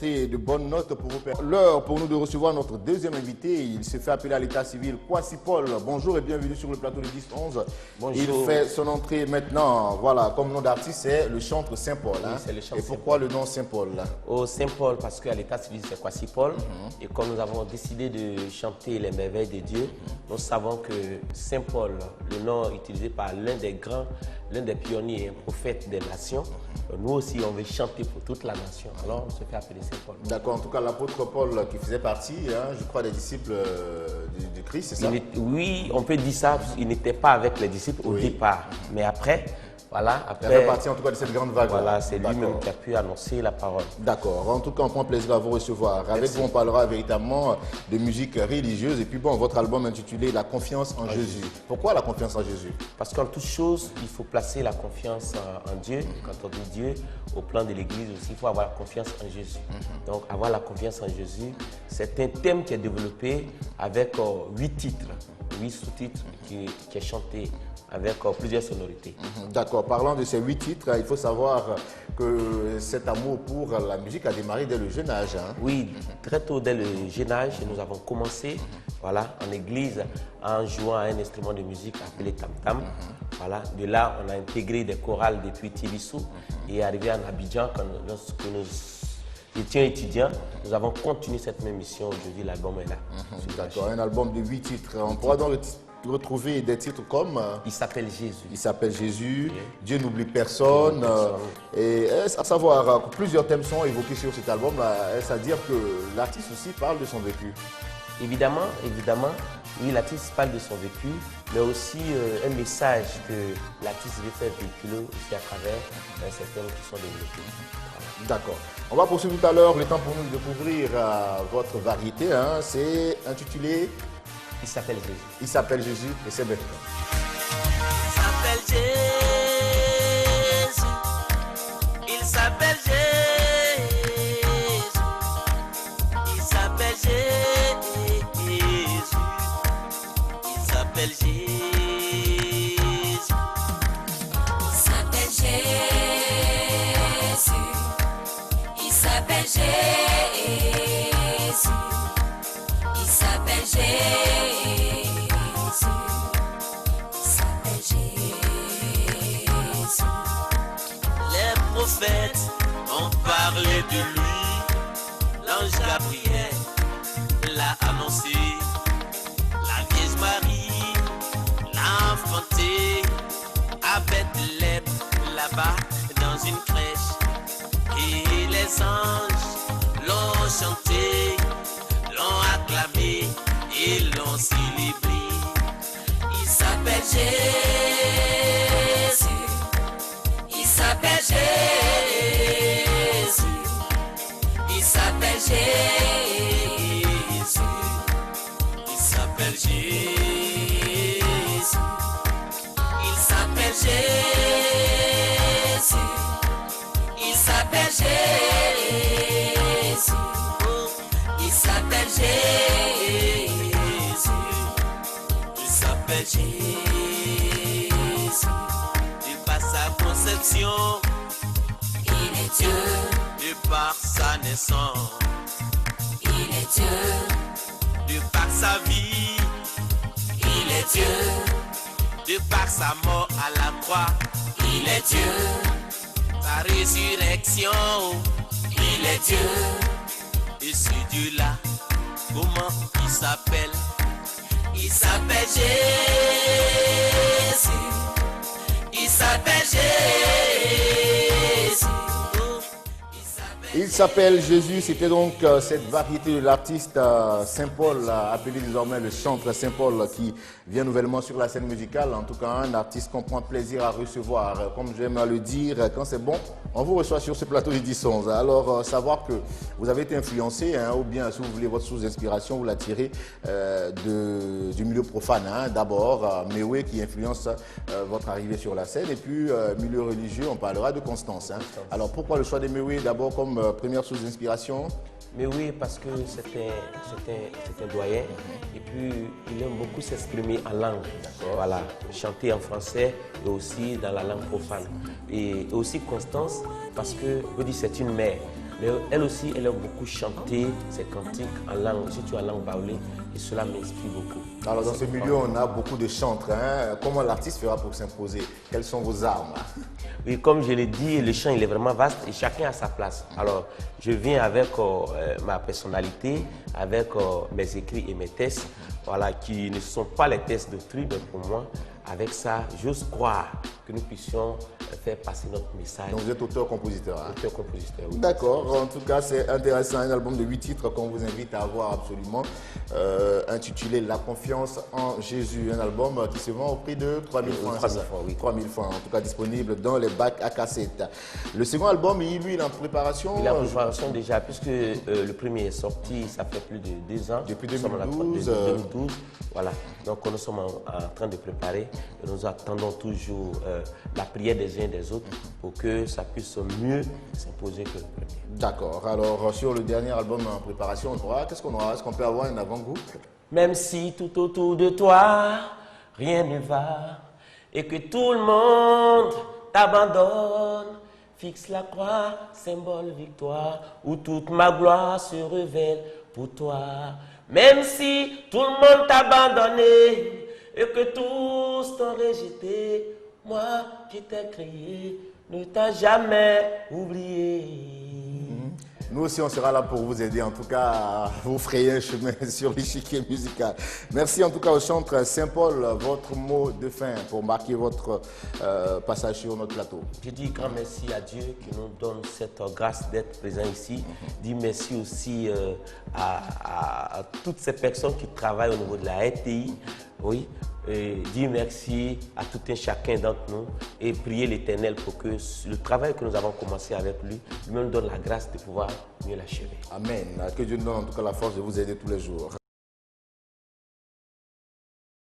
De bonnes notes pour vous. L'heure pour nous de recevoir notre deuxième invité. Il se fait appeler à l'état civil Kwasi Paul. Bonjour et bienvenue sur le plateau de 10-11. Bonjour. Il fait son entrée maintenant. Voilà, comme nom d'artiste, c'est le chantre Saint-Paul. Oui, c'est le chantre et pourquoi le nom Saint-Paul? Oh, Saint-Paul, parce qu'à l'état civil, c'est Kwasi Paul. Et comme nous avons décidé de chanter les merveilles de Dieu, nous savons que Saint-Paul, le nom utilisé par l'un des grands, l'un des pionniers, un prophète des nations, nous aussi, on veut chanter pour toute la nation. Alors, on se fait appeler Saint-Paul. D'accord, en tout cas, l'apôtre Paul qui faisait partie, je crois, des disciples du Christ, c'est ça? Oui, on peut dire ça. Il n'était pas avec les disciples au départ. Mais après, voilà. Il fait partie, en tout cas, de cette grande vague. Voilà, c'est lui-même qui a pu annoncer la parole. D'accord. En tout cas, on prend plaisir à vous recevoir. Avec vous, on parlera véritablement de musique religieuse. Et puis, bon, votre album intitulé La confiance en Jésus. Pourquoi la confiance en Jésus? Parce qu'en toute chose, il faut placer la confiance en Dieu. Quand on dit Dieu, au plan de l'Église aussi, il faut avoir la confiance en Jésus. Donc, avoir la confiance en Jésus, c'est un thème qui est développé avec 8 titres, 8 sous-titres qui est chanté avec plusieurs sonorités. D'accord. Parlant de ces 8 titres, il faut savoir que cet amour pour la musique a démarré dès le jeune âge. Oui, très tôt dès le jeune âge, nous avons commencé voilà, en église en jouant à un instrument de musique appelé tam-tam. Voilà. De là, on a intégré des chorales depuis Tibissou et arrivé en Abidjan lorsque nous étions étudiants. Nous avons continué cette même mission. Aujourd'hui, l'album est là. D'accord. Un album de 8 titres. On pourra donc retrouver des titres comme Il s'appelle Jésus. Il s'appelle Jésus, Dieu n'oublie personne. Et à savoir, plusieurs thèmes sont évoqués sur cet album-là. Est-ce à dire que l'artiste aussi parle de son vécu? Évidemment, oui, l'artiste parle de son vécu, mais aussi un message que l'artiste veut faire véhiculer aussi à travers ces thèmes qui sont développés. Voilà. D'accord. On va poursuivre tout à l'heure. Le temps pour nous de découvrir votre variété. C'est intitulé Il s'appelle Jésus. Il s'appelle Jésus et c'est maintenant. Il s'appelle Jésus. Il s'appelle Jésus. Il s'appelle Jésus. Il s'appelle Jésus. Il s'appelle Jésus. Il s'appelle Jésus. Il s'appelle Jésus. Les prophètes ont parlé de lui. L'ange Gabriel l'a annoncé. La Vierge Marie l'a enfanté à Bethléem, là-bas dans une crèche. Et les anges l'ont chanté, l'ont acclamé et l'ont célébré. Il s'appelle Jésus. Il s'appelle Jésus. Il s'appelle Jésus. Il s'appelle Jésus. Il s'appelle Jésus. Il s'appelle Jésus. Il s'appelle Jésus. Il s'appelle Jésus. De par sa conception, Il est Dieu. de par sa naissance, Il est Dieu. de par sa vie, Il est Dieu. de par sa mort à la croix, Il est Dieu. sa résurrection, Il est Dieu. et ce Dieu-là, comment il s'appelle? Il s'appelle Jésus. Il s'appelle Jésus. Il s'appelle Jésus, c'était donc cette variété de l'artiste Saint-Paul, appelé désormais le chantre Saint-Paul, qui vient nouvellement sur la scène musicale. En tout cas, un artiste qu'on prend plaisir à recevoir. Comme j'aime à le dire, quand c'est bon, on vous reçoit sur ce plateau de 10-11. Alors, savoir que vous avez été influencé, ou bien, si vous voulez, votre source d'inspiration, vous la tirez du milieu profane. D'abord, Mewé qui influence votre arrivée sur la scène, et puis milieu religieux, on parlera de Constance. Alors, pourquoi le choix de Mewé d'abord comme première source d'inspiration? Mais oui, parce que c'est un doyen et puis il aime beaucoup s'exprimer en langue. Voilà, chanter en français et aussi dans la langue profane. Et aussi Constance, parce que, je dis, c'est une mère. Mais elle aussi, elle aime beaucoup chanter ses cantiques en langue, surtout en langue baoulé, et cela m'inspire beaucoup. Alors dans ce milieu, on a beaucoup de chantres. Hein? Comment l'artiste fera pour s'imposer? Quelles sont vos armes? Oui, comme je l'ai dit, le chant il est vraiment vaste et chacun a sa place. Alors, je viens avec ma personnalité, avec mes écrits et mes tests, voilà, qui ne sont pas les tests d'autrui, mais pour moi, avec ça, j'ose croire que nous puissions faire passer notre message. Donc vous êtes auteur-compositeur. Hein? Auteur-compositeur, oui. D'accord, en tout cas c'est intéressant, un album de 8 titres qu'on vous invite à avoir absolument, intitulé La confiance en Jésus, un album qui se vend au prix de 3 000 francs. 3 000 francs, oui. 3 000 francs, en tout cas disponible dans les bacs à cassette. Le second album, lui, il est en préparation. Il est en préparation déjà, puisque le premier est sorti, ça fait plus de 2 ans. Depuis Nous sommes 2012. 2012, voilà. Donc nous sommes en train de préparer et nous attendons toujours la prière des uns et des autres pour que ça puisse mieux s'imposer que le premier. D'accord, alors sur le dernier album en préparation, qu'est-ce qu'on aura? Est-ce qu'on peut avoir un avant-goût? Même si tout autour de toi, rien ne va et que tout le monde t'abandonne, fixe la croix, symbole victoire, où toute ma gloire se révèle pour toi. Même si tout le monde t'a abandonné et que tous t'ont rejeté, moi qui t'ai créé, ne t'a jamais oublié. Nous aussi, on sera là pour vous aider, en tout cas, à vous frayer un chemin sur l'échiquier musical. Merci en tout cas au chantre Saint-Paul, votre mot de fin pour marquer votre passage sur notre plateau. Je dis grand merci à Dieu qui nous donne cette grâce d'être présent ici. Je dis merci aussi à toutes ces personnes qui travaillent au niveau de la RTI. Oui. Et dire merci à tout un chacun d'entre nous et prier l'Éternel pour que le travail que nous avons commencé avec lui, lui-même donne la grâce de pouvoir mieux l'achever. Amen. Que Dieu nous donne en tout cas la force de vous aider tous les jours.